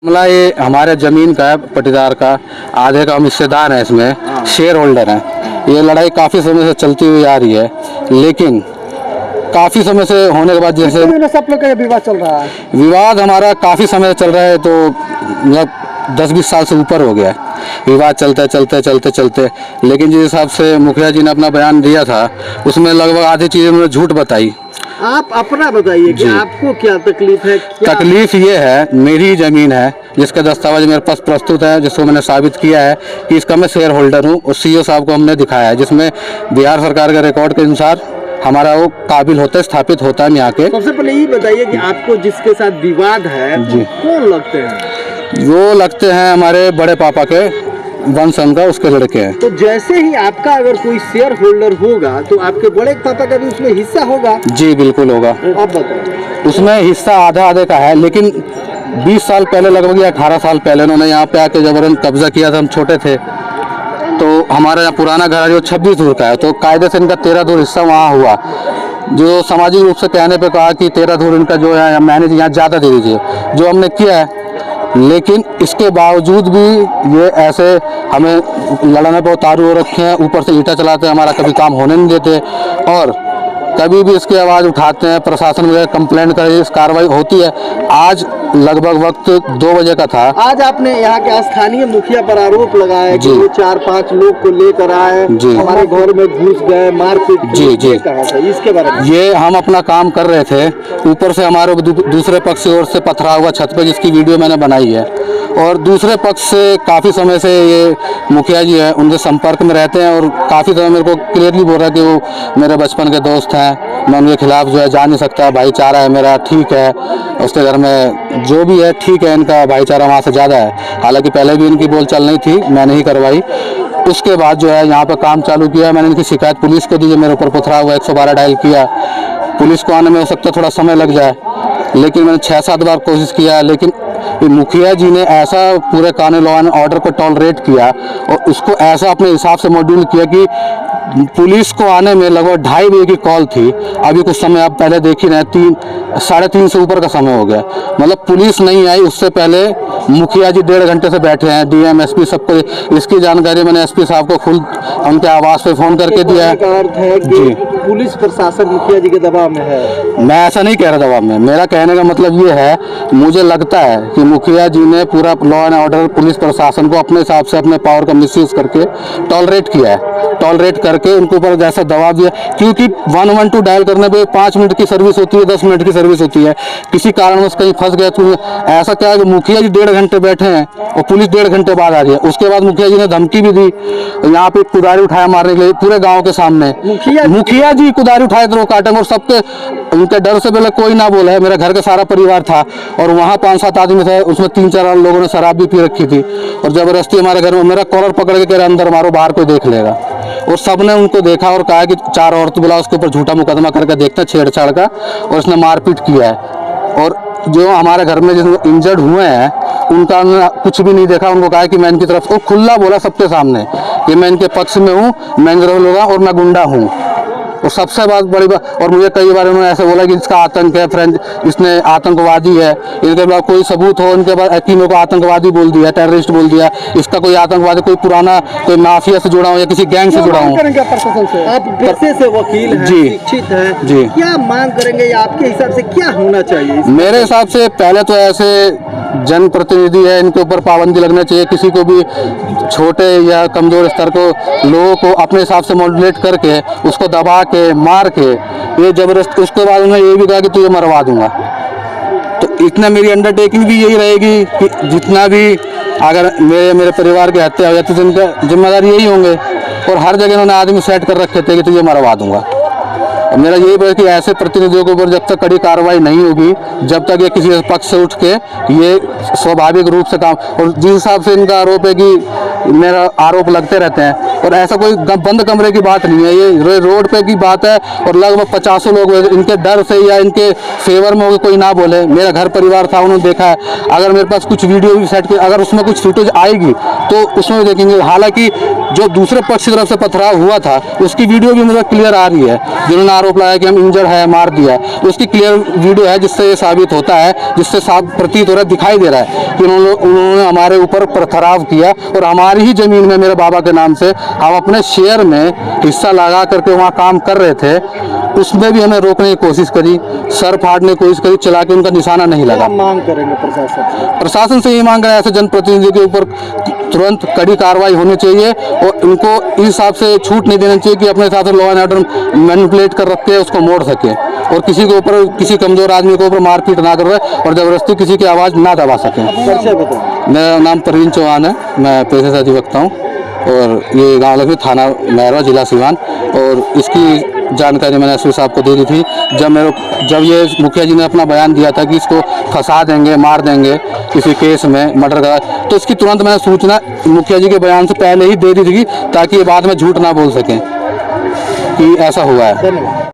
मामला ये हमारे ज़मीन का है, पटीदार का। आधे का हम हिस्सेदार हैं, इसमें शेयर होल्डर हैं। ये लड़ाई काफ़ी समय से चलती हुई आ रही है, लेकिन काफ़ी समय से होने के बाद जैसे सब लोग का विवाद चल रहा है। विवाद हमारा काफ़ी समय से चल रहा है, तो मतलब 10-20 साल से ऊपर हो गया है विवाद चलते। लेकिन जिस हिसाब से मुखिया जी ने अपना बयान दिया था, उसमें लगभग आधी चीज़ें उन्होंने झूठ बताई। आप अपना बताइए कि आपको क्या तकलीफ है? तकलीफ ये है, मेरी ज़मीन है जिसका दस्तावेज मेरे पास प्रस्तुत है, जिसको मैंने साबित किया है कि इसका मैं शेयर होल्डर हूँ, और सीईओ साहब को हमने दिखाया है, जिसमें बिहार सरकार के रिकॉर्ड के अनुसार हमारा वो काबिल होता है, स्थापित होता है यहाँ के। सबसे पहले ये बताइए कि आपको जिसके साथ विवाद है जी, कौन लगते हैं? वो लगते हैं हमारे बड़े पापा के वंश का, उसके लड़के हैं। तो जैसे ही आपका अगर कोई शेयर होल्डर होगा तो आपके बड़े पापा का भी उसमें हिस्सा होगा? जी बिल्कुल होगा। आप बताओ। उसमें हिस्सा आधे का है, लेकिन 20 साल पहले, लगभग 18 साल पहले उन्होंने यहाँ पे आके जबरन कब्जा किया था। हम छोटे थे, तो हमारा यहाँ पुराना घर है जो 26 धूर का है, तो कायदे से इनका 13 धूर हिस्सा वहाँ हुआ। जो सामाजिक रूप से कहने पे कहा कि 13 धूर इनका जो है मैनेज यहाँ ज़्यादा दे दीजिए, जो हमने किया है। लेकिन इसके बावजूद भी ये ऐसे हमें लड़ने पर उतारू हो रखे हैं, ऊपर से ईंटा चलाते हैं, हमारा कभी काम होने नहीं देते, और कभी भी इसकी आवाज़ उठाते हैं। प्रशासन में कंप्लेंट करें, इस कार्रवाई होती है। आज लगभग वक्त 2 बजे का था। आज आपने यहाँ के स्थानीय मुखिया पर आरोप लगाया कि वो 4-5 लोग को लेकर आए, हमारे घर में घुस गए, मारपीट की। जी कहा था इसके बारे में? ये हम अपना काम कर रहे थे, ऊपर से हमारे दूसरे पक्ष की ओर से पथरा हुआ छत पे, जिसकी वीडियो मैंने बनाई है। और दूसरे पक्ष से काफ़ी समय से ये मुखिया जी हैं, उनके संपर्क में रहते हैं, और काफ़ी समय मेरे को क्लियरली बोल रहा है कि वो मेरे बचपन के दोस्त हैं, मैं उनके खिलाफ जो है जा नहीं सकता, भाईचारा है मेरा, ठीक है। उसके घर में जो भी है ठीक है, इनका भाईचारा वहाँ से ज़्यादा है। हालांकि पहले भी इनकी बोलचाल नहीं थी, मैंने ही करवाई। उसके बाद जो है यहाँ पर काम चालू किया, मैंने इनकी शिकायत पुलिस को दी, जो मेरे ऊपर पथरा हुआ 112 डायल किया। पुलिस को आने में हो सकता है थोड़ा समय लग जाए, लेकिन मैंने 6-7 बार कोशिश किया। लेकिन मुखिया जी ने ऐसा पूरे कानून लॉ एंड ऑर्डर को टॉलरेट किया, और उसको ऐसा अपने हिसाब से मॉड्यूल किया कि पुलिस को आने में लगभग 2.5 बजे की कॉल थी। अभी कुछ समय आप पहले देख ही रहे, 3-3:30 से ऊपर का समय हो गया। मतलब पुलिस नहीं आई, उससे पहले मुखिया जी 1.5 घंटे से बैठे हैं। डीएम, एसपी सबको इसकी जानकारी मैंने एसपी साहब को खुद उनके आवास पे फ़ोन करके दिया है। अर्थ है कि पुलिस प्रशासन मुखिया जी के दबाव में है? मैं ऐसा नहीं कह रहा दबाव में, मेरा कहने का मतलब ये है, मुझे लगता है कि मुखिया जी ने पूरा लॉ एंड ऑर्डर पुलिस प्रशासन को अपने हिसाब से, अपने पावर का मिसयूज करके टॉलरेट किया है। टॉलरेट करके उनके ऊपर जैसा दबाव दिया, क्योंकि 112 डायल करने पे 5 मिनट की सर्विस होती है, 10 मिनट की सर्विस होती है। किसी कारणवश कहीं फंस गया तो ऐसा क्या है कि मुखिया जी 1.5 घंटे बैठे हैं और पुलिस 1.5 घंटे बाद आ रही है। उसके बाद मुखिया जी ने धमकी भी दी, यहाँ पे कुदारी उठाया मारने के लिए पूरे गाँव के सामने। मुखिया जी कुदारी उठाए तो काटेंगे, और सबके उनके डर से पहले कोई ना बोला है। मेरे घर का सारा परिवार था, और वहाँ 5-7 आदमी थे, उसमें 3-4 लोगों ने शराब भी पी रखी थी, और जबरदस्ती हमारे घर में मेरा कॉलर पकड़ के कह रहे अंदर मारो, बाहर कोई देख लेगा। और सबने उनको देखा और कहा कि 4 औरत बुला, उसके ऊपर झूठा मुकदमा करके देखते हैं, छेड़छाड़ का, और उसने मारपीट किया है। और जो हमारे घर में जिसमें इंजर्ड हुए हैं, उनका कुछ भी नहीं देखा। उनको कहा कि मैं इनकी तरफ, वो खुला बोला सबके सामने कि मैं इनके पक्ष में हूँ, मैं गिरोह होगा और मैं गुंडा हूँ। और सबसे बड़ी बात, और मुझे कई बार उन्होंने ऐसे बोला कि इसका आतंक है, फ्रेंड इसने आतंकवादी है, इनके पास कोई सबूत हो, इनके पास तीनों को आतंकवादी बोल दिया, टेररिस्ट बोल दिया। इसका कोई आतंकवादी, कोई पुराना कोई माफिया से जुड़ा हो या किसी गैंग से जुड़ा हो। आप पेशे से वकील हैं, शिक्षित हैं जी, क्या मांग करेंगे या आपके हिसाब से क्या होना चाहिए? मेरे हिसाब से पहले तो ऐसे जनप्रतिनिधि है, इनके ऊपर पाबंदी लगना चाहिए। किसी को भी छोटे या कमजोर स्तर को लोगों को अपने हिसाब से मॉड्यूलेट करके उसको दबा के मार के ये जबरदस्त, उसके बाद उन्होंने ये भी कहा कि तुझे मरवा दूंगा। तो इतना मेरी अंडरटेकिंग भी यही रहेगी कि जितना भी अगर मेरे परिवार की हत्या हो जाती तो उनका जिम्मेदार यही होंगे। और हर जगह उन्होंने आदमी सेट कर रखे थे कि तुझे मरवा दूंगा। मेरा यही है कि ऐसे प्रतिनिधियों के ऊपर जब तक कड़ी कार्रवाई नहीं होगी, जब तक ये किसी पक्ष से उठ के ये स्वाभाविक रूप से काम, और जिस हिसाब से इनका आरोप है कि मेरा आरोप लगते रहते हैं, और ऐसा कोई बंद कमरे की बात नहीं है, ये रोड पे की बात है। और लगभग 50 लोग इनके डर से या इनके फेवर में हो कोई ना बोले। मेरा घर परिवार था, उन्होंने देखा है। अगर मेरे पास कुछ वीडियो भी सेट किया, अगर उसमें कुछ फुटेज आएगी तो उसमें भी देखेंगे। हालांकि जो दूसरे पक्ष की तरफ से पथराव हुआ था उसकी वीडियो भी मुझे क्लियर आ रही है, जिन्होंने आरोप लगाया कि हम इंजर्ड है, मार दिया, उसकी क्लियर वीडियो है जिससे ये साबित होता है, जिससे साफ प्रतीत हो रहा है, दिखाई दे रहा है कि उन्होंने हमारे ऊपर पथराव किया और हमारी ही ज़मीन में मेरे बाबा के नाम से हम अपने शेयर में हिस्सा लगा करके वहाँ काम कर रहे थे, उसमें भी हमें रोकने की कोशिश करी, सर फाड़ने की कोशिश करी, चला के उनका निशाना नहीं लगा। क्या मांग करेंगे प्रशासन से ये मांग रहे हैं ऐसे जनप्रतिनिधि के ऊपर तुरंत कड़ी कार्रवाई होनी चाहिए और इनको इस हिसाब से छूट नहीं देना चाहिए कि अपने हिसाब से लॉ एंड ऑर्डर मैनिपुलेट कर रख के उसको मोड़ सके और किसी के ऊपर, किसी कमजोर आदमी के ऊपर मारपीट ना कर रहे और ज़बरदस्ती किसी की आवाज़ ना दबा सकें। मेरा नाम परवीन चौहान है, मैं पेशे से अधिवक्ता हूँ और ये गाँव लक्ष्मी, थाना मैरवा, जिला सीवान। और इसकी जानकारी मैंने एसपी साहब को दे दी थी जब ये मुखिया जी ने अपना बयान दिया था कि इसको फंसा देंगे, मार देंगे किसी केस में, मर्डर का, तो इसकी तुरंत मैंने सूचना मुखिया जी के बयान से पहले ही दे दी थी ताकि ये बाद में झूठ ना बोल सकें कि ऐसा हुआ है।